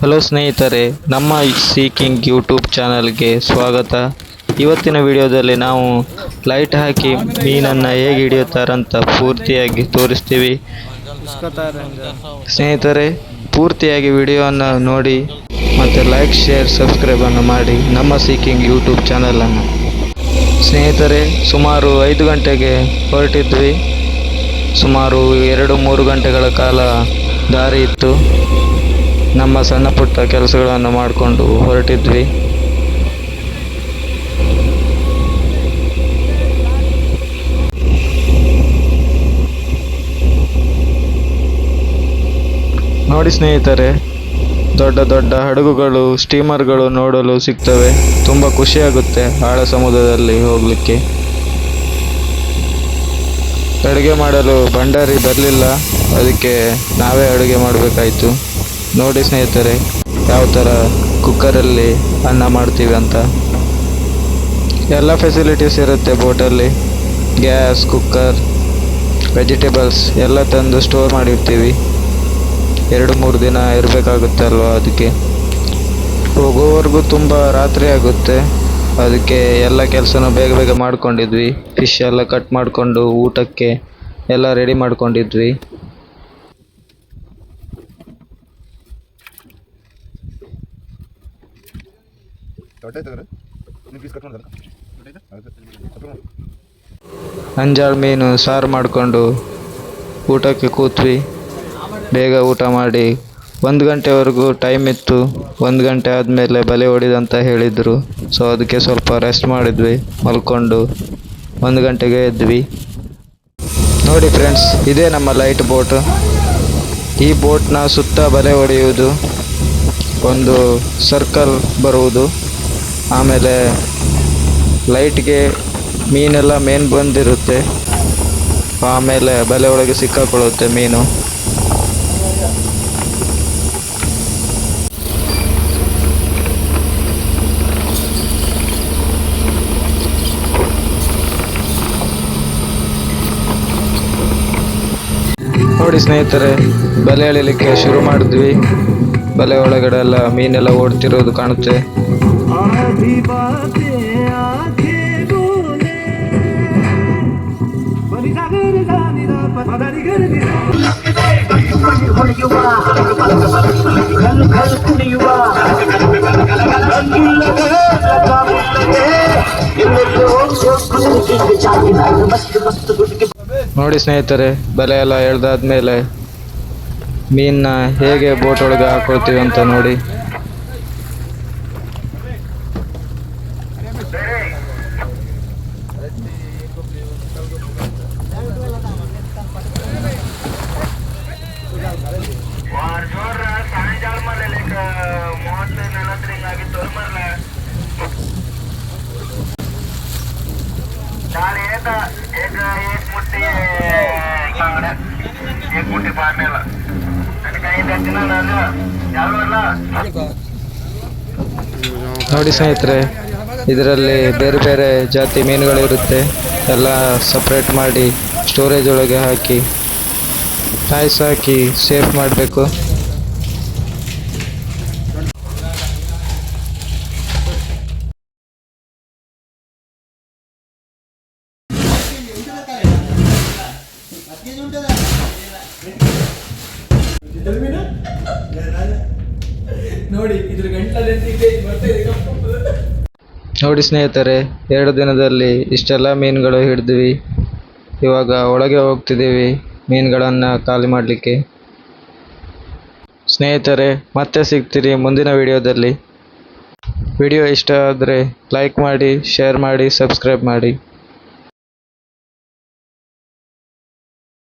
Hello ಸ್ನೇಹಿತರೆ, ನಮ್ಮ seeking YouTube ಚಾನಲ್ಗೆ ಸ್ವಾಗತ. ಇವತ್ತಿನ ವಿಡಿಯೋದಲ್ಲಿ ನಾವು ಲೈಟ್ ಹಾಕಿ ಮೀನನ್ನು ಹೇಗೆ ಹಿಡಿಯುತ್ತಾರಂತ ಪೂರ್ತಿಯಾಗಿ ತೋರಿಸ್ತೀವಿ. ಸ್ನೇಹಿತರೆ, ಪೂರ್ತಿಯಾಗಿ ವಿಡಿಯೋವನ್ನು ನೋಡಿ ಮತ್ತು ಲೈಕ್, ಶೇರ್, ಸಬ್ಸ್ಕ್ರೈಬನ್ನು ಮಾಡಿ ನಮ್ಮ ಸೀಕಿಂಗ್ ಯೂಟ್ಯೂಬ್ ಚಾನಲನ್ನು. ಸ್ನೇಹಿತರೆ, ಸುಮಾರು 5 ಗಂಟೆಗೆ ಹೊರಟಿದ್ವಿ. ಸುಮಾರು 2-3 ಗಂಟೆಗಳ ಕಾಲ ದಾರಿ ಇತ್ತು. ನಮ್ಮ ಸಣ್ಣ ಪುಟ್ಟ ಕೆಲಸಗಳನ್ನು ಮಾಡಿಕೊಂಡು ಹೊರಟಿದ್ವಿ. ನೋಡಿ ಸ್ನೇಹಿತರೆ, ದೊಡ್ಡ ದೊಡ್ಡ ಹಡಗುಗಳು, ಸ್ಟೀಮರ್ಗಳು ನೋಡಲು ಸಿಗ್ತವೆ. ತುಂಬ ಖುಷಿಯಾಗುತ್ತೆ ಆಳ ಸಮುದ್ರದಲ್ಲಿ ಹೋಗಲಿಕ್ಕೆ. ಅಡುಗೆ ಮಾಡಲು ಭಂಡಾರಿ ಬರಲಿಲ್ಲ, ಅದಕ್ಕೆ ನಾವೇ ಅಡುಗೆ ಮಾಡಬೇಕಾಯಿತು. ನೋಡಿ ಸ್ನೇಹಿತರೆ, ಯಾವ ಥರ ಕುಕ್ಕರಲ್ಲಿ ಅನ್ನ ಮಾಡ್ತೀವಿ ಅಂತ. ಎಲ್ಲ ಫೆಸಿಲಿಟೀಸ್ ಇರುತ್ತೆ ಬೋಟಲ್ಲಿ. ಗ್ಯಾಸ್, ಕುಕ್ಕರ್, ವೆಜಿಟೇಬಲ್ಸ್ ಎಲ್ಲ ತಂದು ಸ್ಟೋರ್ ಮಾಡಿರ್ತೀವಿ. 2-3 ದಿನ ಇರಬೇಕಾಗುತ್ತೆ ಅಲ್ವಾ, ಅದಕ್ಕೆ. ಹೋಗೋವರೆಗೂ ತುಂಬ ರಾತ್ರಿ ಆಗುತ್ತೆ, ಅದಕ್ಕೆ ಎಲ್ಲ ಕೆಲಸನೂ ಬೇಗ ಬೇಗ ಮಾಡ್ಕೊಂಡಿದ್ವಿ. ಫಿಶ್ ಎಲ್ಲ ಕಟ್ ಮಾಡಿಕೊಂಡು ಊಟಕ್ಕೆ ಎಲ್ಲ ರೆಡಿ ಮಾಡ್ಕೊಂಡಿದ್ವಿ. ಅಂಜಾಳ ಮೀನು ಸಾರು ಮಾಡಿಕೊಂಡು ಊಟಕ್ಕೆ ಕೂತ್ವಿ. ಬೇಗ ಊಟ ಮಾಡಿ 1 ಗಂಟೆವರೆಗೂ ಟೈಮ್ ಇತ್ತು. 1 ಗಂಟೆ ಆದಮೇಲೆ ಬಲೆ ಹೊಡಿದಂತ ಹೇಳಿದರು. ಸೊ ಅದಕ್ಕೆ ಸ್ವಲ್ಪ ರೆಸ್ಟ್ ಮಾಡಿದ್ವಿ, ಮಲ್ಕೊಂಡು 1 ಗಂಟೆಗೆ ಎದ್ವಿ. ನೋಡಿ ಫ್ರೆಂಡ್ಸ್, ಇದೇ ನಮ್ಮ ಲೈಟ್ ಬೋಟ್. ಈ ಬೋಟ್ನ ಸುತ್ತ ಬಲೆ ಹೊಡೆಯುವುದು, ಒಂದು ಸರ್ಕಲ್ ಬರುವುದು, ಆಮೇಲೆ ಲೈಟ್ಗೆ ಮೀನೆಲ್ಲ ಮೇನ್ ಬಂದಿರುತ್ತೆ, ಆಮೇಲೆ ಬಲೆ ಒಳಗೆ ಸಿಕ್ಕಾಕೊಳ್ಳುತ್ತೆ ಮೀನು. ನೋಡಿ ಸ್ನೇಹಿತರೆ, ಬಲೆ ಎಳಿಲಿಕ್ಕೆ ಶುರು ಮಾಡಿದ್ವಿ. ಬಲೆ ಒಳಗಡೆ ಎಲ್ಲ ಮೀನೆಲ್ಲ ಓಡ್ತಿರೋದು ಕಾಣುತ್ತೆ. ನೋಡಿ ಸ್ನೇಹಿತರೆ, ಬಲೆ ಎಲ್ಲ ಎಳ್ದಾದ್ಮೇಲೆ ಮೀನನ್ನ ಹೇಗೆ ಬೋಟ್ ಒಳಗೆ ಹಾಕೊಳ್ತೀವಿ ಅಂತ ನೋಡಿ. ನೋಡಿ ಸ್ನೇಹಿತರೆ, ಇದರಲ್ಲಿ ಬೇರೆ ಬೇರೆ ಜಾತಿ ಮೀನುಗಳಿರುತ್ತೆ. ಎಲ್ಲ ಸಪ್ರೇಟ್ ಮಾಡಿ ಸ್ಟೋರೇಜ್ ಒಳಗೆ ಹಾಕಿ ಐಸ್ ಹಾಕಿ ಸೇಫ್ ಮಾಡಬೇಕು. ನೋಡಿ ಸ್ನೇಹಿತರೆ, 2 ದಿನದಲ್ಲಿ ಇಷ್ಟೆಲ್ಲ ಮೀನುಗಳು ಹಿಡಿದ್ವಿ. ಇವಾಗ ಒಳಗೆ ಹೋಗ್ತಿದ್ದೀವಿ ಮೀನುಗಳನ್ನು ಖಾಲಿ ಮಾಡಲಿಕ್ಕೆ. ಸ್ನೇಹಿತರೆ, ಮತ್ತೆ ಸಿಗ್ತೀರಿ ಮುಂದಿನ ವಿಡಿಯೋದಲ್ಲಿ. ವಿಡಿಯೋ ಇಷ್ಟ ಆದರೆ ಲೈಕ್ ಮಾಡಿ, ಶೇರ್ ಮಾಡಿ, ಸಬ್ಸ್ಕ್ರೈಬ್ ಮಾಡಿ.